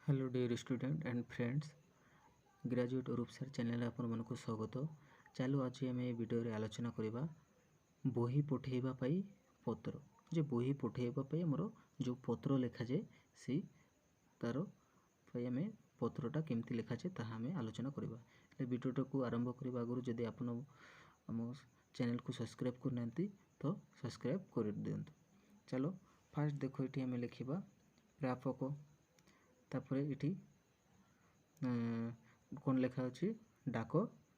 Hello dear student and friends, graduate Rupsar channel आपण मानक स्वागत। चलो आज आम भिडियो आलोचना करवा बही पठेबा पाई पत्र। जे बही पठेबा पाई हमर जो पत्र लिखा जाए से तार पाई आम पत्रटा केमती लिखा जाए ताहा आम आलोचना करवा। भिडियोटा को आरंभ करने आगु जदि आपण आम चैनल को सब्सक्राइब करना तो सब्सक्राइब कर दियंतु। चलो फास्ट देखो ये आम लिखा प्रापक तापर ये कौन लिखा अच्छी डाक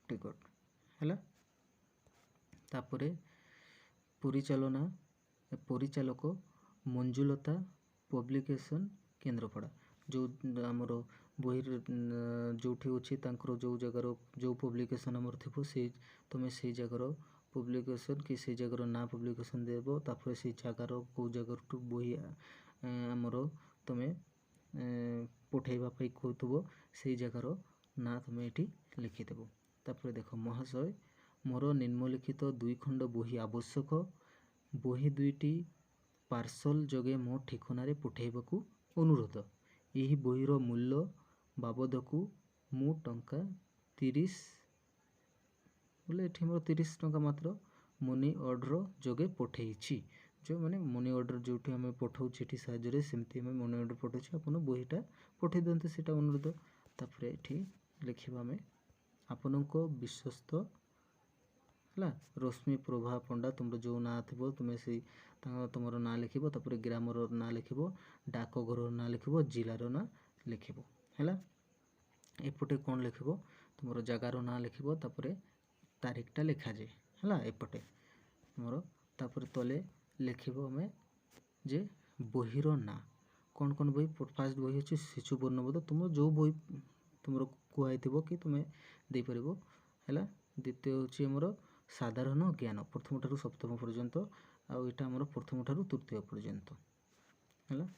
टिकट है। तापर परिचालना परिचालक मंजुलता पब्लिकेशन केन्द्रापड़ा जो आमर बही जो अच्छी जो जगार जो पब्लिकेशन आमर थी से तुम से जगार पब्लिकेशन कि से जगार ना पब्लिकेशन देव। तापर से जगार कौ जगार बही आमर तुम्हें पठेबा पाई कहूब से जगार ना तुम ये लिखिदेव। तापर देख महाशय मोर निम्नलिखित 2 खंड बही आवश्यक। बही 2टी पार्सल जगे मो ठिकाना पठेबाकू अनुरोध। यही बहीर मूल्य बाबदकू मु टंका 30 बोले ये मोर 30 टंका मात्र मनी ऑर्डर जगे पठेइछि। जो मैंने मनी ऑर्डर जो आम पठाऊँ साहय सेमती आम मनी ऑर्डर पठाऊँ आप बहीटा पठे दिंतु से अनुरोध। तापर ये लिखा आम आपण को विश्वस्त है रश्मि प्रभा पंडा तुम जो ना थो तुम्हें से तुम ना लिख ग्रामर ना लिख डाकघर ना लिख जिलार ना लिख है। एपटे कौन लिख तुम जगार ना लिख तापर तारीखटा लिखा जाए है एपटे तुम तापर तले लिख आम जे बहीर ना कौन कौन बही फास्ट बही अच्छे शिशु वर्णबोध तुम जो बही तुम कहुई कि तुम्हें देपर है। द्वितीय हूँ आमर साधारण ज्ञान प्रथम ठारू सप्तम पर्यंत आईटा आमर प्रथम ठारू तृतीय पर्यंत है।